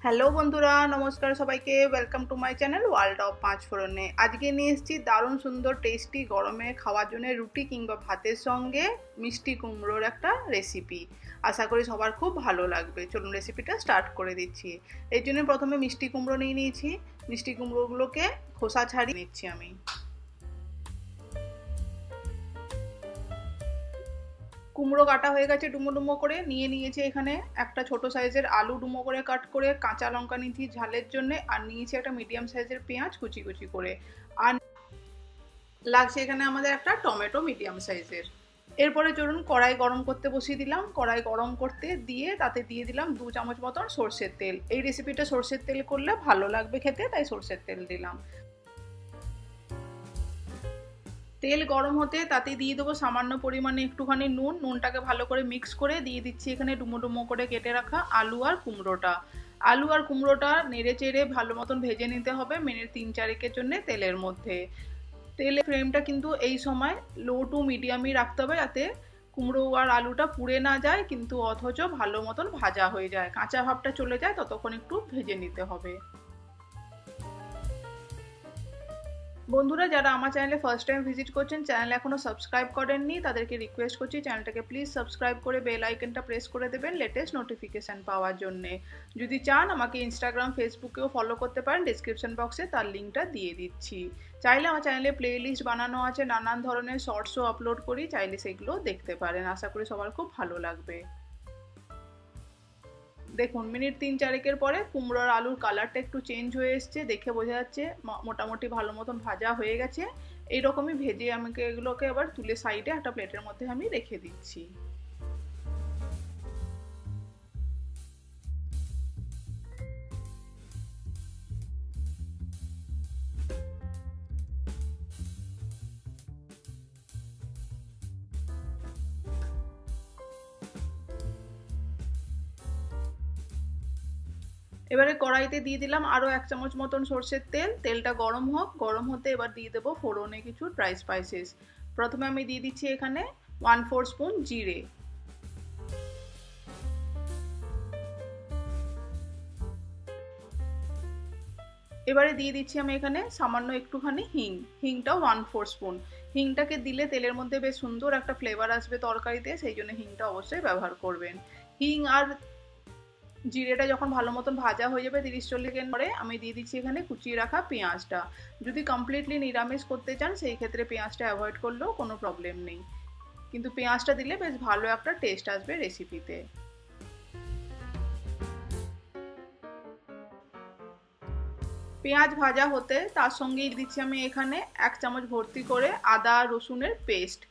Hello বন্ধুরা, নমস্কার সবাইকে। Welcome to my channel world of পাঁচ ফোড়নে। আজকে নিয়ে এসেছি দারুণ সুন্দর টেস্টি গরমে খাওয়ার জন্য রুটি কিংবা ভাতের সঙ্গে মিষ্টি কুমড়োর একটা রেসিপি। আশা করি সবার খুব ভালো লাগবে। চলুন রেসিপিটা স্টার্ট করে দিচ্ছি। এর জন্য প্রথমে মিষ্টি কুমড়ো নিয়ে নিয়েছি। মিষ্টি কুমড়োগুলোকে খোসা ছাড়িয়ে নিচ্ছি আমি। কুমড়ো কাটা হয়ে গেছে, ডুমো ডুমো করে নিয়ে নিয়েছি। এখানে একটা ছোট সাইজের আলু ডুমো করে কাট করে, কাঁচা লঙ্কা নিয়েছি ঝালের জন্য, আর নিয়েছি একটা মিডিয়াম সাইজের পেঁয়াজ কুচি কুচি করে, আর লাগছে এখানে আমাদের একটা টমেটো মিডিয়াম সাইজের। এরপরে চলুন কড়াই গরম করতে বসিয়ে দিলাম। কড়াই গরম করতে দিয়ে তাতে দিয়ে দিলাম 2 চামচ মতন সর্ষের তেল। এই রেসিপিটা সর্ষের তেল করলে ভালো লাগবে খেতে, তাই সর্ষের তেল দিলাম। তেল গরম হতে তাতে দিয়ে দেবো সামান্য পরিমাণে একটুখানি নুন। নুনটাকে ভালো করে মিক্স করে দিয়ে দিচ্ছি এখানে ডুমো ডুমো করে কেটে রাখা আলু আর কুমড়োটা। আলু আর কুমড়োটা নেড়ে চেড়ে ভালো মতন ভেজে নিতে হবে মিনিট 3-4 জন্য তেলের মধ্যে। তেলের ফ্লেমটা কিন্তু এই সময় লো টু মিডিয়ামই রাখতে হবে, যাতে কুমড়ো আর আলুটা পুড়ে না যায় কিন্তু অথচ ভালো মতন ভাজা হয়ে যায়, কাঁচা ভাবটা চলে যায়, ততক্ষণ একটু ভেজে নিতে হবে। বন্ধুরা, যারা আমার চ্যানেলে ফার্স্ট টাইম ভিজিট করছেন, চ্যানেল এখনো সাবস্ক্রাইব করেননি, তাদেরকে রিকোয়েস্ট করছি চ্যানেলটাকে প্লিজ সাবস্ক্রাইব করে বেল আইকনটা প্রেস করে দেবেন লেটেস্ট নোটিফিকেশান পাওয়ার জন্যে। যদি চান আমাকে ইনস্টাগ্রাম ফেসবুকেও ফলো করতে পারেন, ডিসক্রিপশন বক্সে তার লিঙ্কটা দিয়ে দিচ্ছি। চাইলে আমার চ্যানেলে প্লে লিস্ট বানানো আছে, নানান ধরনের শর্টসও আপলোড করি, চাইলে সেগুলো দেখতে পারেন। আশা করি সবার খুব ভালো লাগবে। দেখুন মিনিট 3-4 পরে কুমড়োর আলুর কালারটা একটু চেঞ্জ হয়ে এসছে, দেখে বোঝা যাচ্ছে মোটামুটি ভালো মতন ভাজা হয়ে গেছে। এইরকমই ভেজে আমাকে এগুলোকে আবার তুলে সাইডে একটা প্লেটের মধ্যে আমি রেখে দিচ্ছি। এবারে কড়াইতে দিয়ে দিলাম আরও 1 চামচ মতন সর্ষের তেল। তেলটা গরম হোক, গরম হতে এবার দিয়ে দেবো ফোড়নে কিছু ড্রাই স্পাইসেস। প্রথমে আমি দিয়ে দিচ্ছি এখানে 1/4 স্পুন জিরে। এবারে দিয়ে দিচ্ছি আমি এখানে সামান্য একটুখানি হিং। হিংটাও 1/4 স্পুন। হিংটাকে দিলে তেলের মধ্যে বেশ সুন্দর একটা ফ্লেভার আসবে তরকারিতে, সেই জন্য হিংটা অবশ্যই ব্যবহার করবেন। হিং আর জিরেটা যখন ভালো মতন ভাজা হয়ে যাবে 30-40 সেকেন্ড পরে, আমি দিয়ে দিচ্ছি এখানে কুচিয়ে রাখা পেঁয়াজটা। যদি কমপ্লিটলি নিরামিষ করতে চান সেই ক্ষেত্রে পেঁয়াজটা অ্যাভয়েড করলেও কোনো প্রবলেম নেই, কিন্তু পেঁয়াজটা দিলে বেশ ভালো একটা টেস্ট আসবে রেসিপিতে। পেঁয়াজ ভাজা হতে তার সঙ্গেই দিচ্ছি আমি এখানে 1 চামচ ভর্তি করে আদা রসুনের পেস্ট।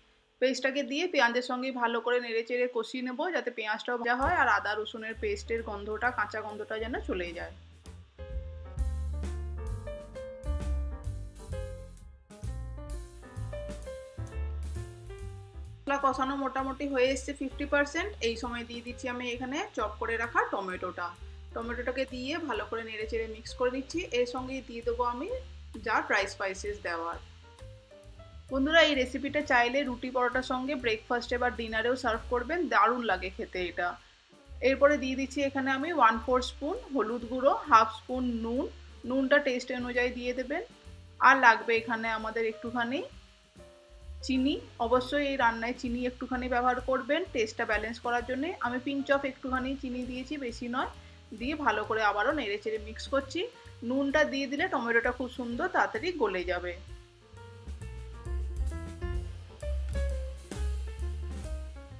পেস্টটাকে দিয়ে পেঁয়াজের সঙ্গে ভালো করে নেড়ে চেড়ে কষিয়ে নেবো, যাতে পেঁয়াজটাও ভাজা হয় আর আদা রসুনের পেস্টের গন্ধটা, কাঁচা গন্ধটা যেন চলে যায়। মশলা কষানো মোটামুটি হয়ে এসছে 50%। এই সময় দিয়ে দিচ্ছি আমি এখানে চপ করে রাখা টমেটোটা। টমেটোটাকে দিয়ে ভালো করে নেড়ে চেড়ে মিক্স করে নিচ্ছি। এর সঙ্গেই দিয়ে দেবো আমি যা ড্রাই স্পাইসেস দেওয়ার। বন্ধুরা, এই রেসিপিটা চাইলে রুটি পরোটার সঙ্গে ব্রেকফাস্টে বা ডিনারেও সার্ভ করবেন, দারুণ লাগে খেতে এটা। এরপরে দিয়ে দিচ্ছি এখানে আমি 1/4 স্পুন হলুদ গুঁড়ো, 1/2 স্পুন নুন। নুনটা টেস্ট অনুযায়ী দিয়ে দেবেন। আর লাগবে এখানে আমাদের একটুখানি চিনি। অবশ্যই এই রান্নায় চিনি একটুখানি ব্যবহার করবেন টেস্টটা ব্যালেন্স করার জন্য। আমি পিঞ্চ অফ একটুখানি চিনি দিয়েছি, বেশি নয়। দিয়ে ভালো করে আবারও নেড়ে চেড়ে মিক্স করছি। নুনটা দিয়ে দিলে টমেটোটা খুব সুন্দর তাড়াতাড়ি গলে যাবে।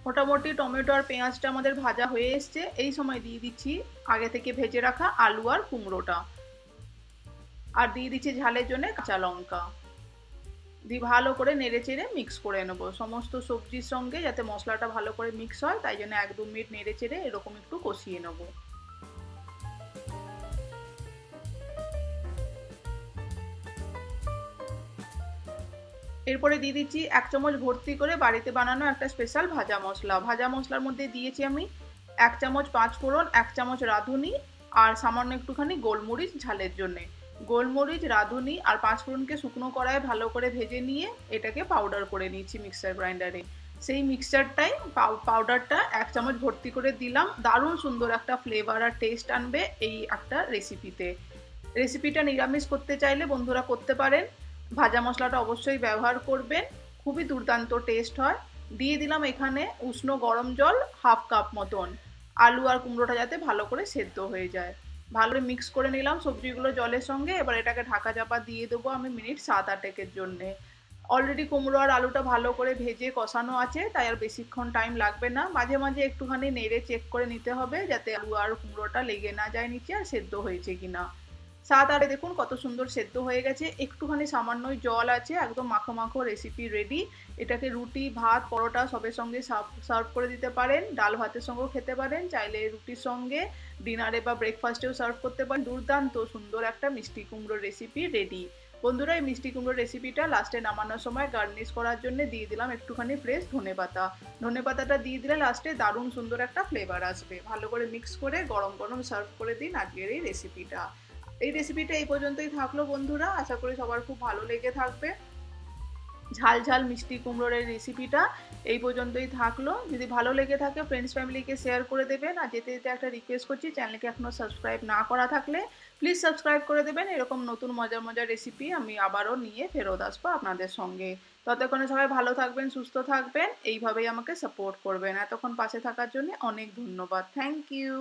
মোটামুটি টমেটো আর পেঁয়াজটা আমাদের ভাজা হয়ে এসছে। এই সময় দিয়ে দিচ্ছি আগে থেকে ভেজে রাখা আলু আর কুমড়োটা, আর দিয়ে দিচ্ছি ঝালের জন্য কাঁচা লঙ্কা। দিয়ে ভালো করে নেড়ে চেড়ে মিক্স করে নেবো সমস্ত সবজির সঙ্গে, যাতে মশলাটা ভালো করে মিক্স হয়, তাই জন্য 1-2 মিনিট নেড়ে চেড়ে এরকম একটু কষিয়ে নেবো। এরপরে দিয়ে দিচ্ছি 1 চামচ ভর্তি করে বাড়িতে বানানো একটা স্পেশাল ভাজা মশলা। ভাজা মশলার মধ্যে দিয়েছি আমি 1 চামচ 5 ফোড়ন, 1 চামচ রাঁধুনি, আর সামান্য একটুখানি গোলমরিচ ঝালের জন্যে। গোলমরিচ, রাঁধুনি আর 5 ফোড়নকে শুকনো কড়ায় ভালো করে ভেজে নিয়ে এটাকে পাউডার করে নিচ্ছি মিক্সার গ্রাইন্ডারে। সেই মিক্সচারটাই পাউডারটা 1 চামচ ভর্তি করে দিলাম। দারুণ সুন্দর একটা ফ্লেভার আর টেস্ট আনবে এই একটা রেসিপিতে। রেসিপিটা নিরামিষ করতে চাইলে বন্ধুরা করতে পারেন। ভাজা মশলাটা অবশ্যই ব্যবহার করবেন, খুবই দুর্দান্ত টেস্ট হয়। দিয়ে দিলাম এখানে উষ্ণ গরম জল 1/2 কাপ মতন, আলু আর কুমড়োটা যাতে ভালো করে সেদ্ধ হয়ে যায়। ভালো করে মিক্স করে নিলাম সবজিগুলো জলের সঙ্গে। এবার এটাকে ঢাকা চাপা দিয়ে দেবো আমি মিনিট 7-8 জন্যে। অলরেডি কুমড়ো আর আলুটা ভালো করে ভেজে কষানো আছে, তাই আর বেশিক্ষণ টাইম লাগবে না। মাঝে মাঝে একটুখানি নেড়ে চেক করে নিতে হবে যাতে আলু আর কুমড়োটা লেগে না যায় নিচে, আর সেদ্ধ হয়েছে কিনা। 7-8 দেখুন কত সুন্দর সেদ্ধ হয়ে গেছে, একটুখানি সামান্যই জল আছে, একদম মাখো মাখো রেসিপি রেডি। এটাকে রুটি, ভাত, পরোটা সবের সঙ্গে সার্ভ করে দিতে পারেন, ডাল ভাতের সঙ্গেও খেতে পারেন, চাইলে রুটির সঙ্গে ডিনারে বা ব্রেকফাস্টেও সার্ভ করতে পারেন। দুর্দান্ত সুন্দর একটা মিষ্টি কুমড়োর রেসিপি রেডি। বন্ধুরা, এই মিষ্টি কুমড়োর রেসিপিটা লাস্টে নামানোর সময় গার্নিশ করার জন্য দিয়ে দিলাম একটুখানি ফ্রেশ ধনেপাতা। ধনেপাতাটা দিয়ে দিলে লাস্টে দারুণ সুন্দর একটা ফ্লেভার আসবে। ভালো করে মিক্স করে গরম গরম সার্ভ করে দিন আজকের এই রেসিপিটা। এই রেসিপিটা এই পর্যন্তই থাকলো বন্ধুরা, আশা করি সবার খুব ভালো লেগে থাকবে। ঝাল ঝাল মিষ্টি কুমড়োর এই রেসিপিটা এই পর্যন্তই থাকলো। যদি ভালো লেগে থাকে ফ্রেন্ডস ফ্যামিলিকে শেয়ার করে দেবেন। আর যেতে যেতে একটা রিকোয়েস্ট করছি, চ্যানেলকে এখনও সাবস্ক্রাইব না করা থাকলে প্লিজ সাবস্ক্রাইব করে দেবেন। এরকম নতুন মজার মজার রেসিপি আমি আবারও নিয়ে ফেরত আসবো আপনাদের সঙ্গে। ততক্ষণে সবাই ভালো থাকবেন, সুস্থ থাকবেন, এইভাবেই আমাকে সাপোর্ট করবেন। এতক্ষণ পাশে থাকার জন্য অনেক ধন্যবাদ। Thank you.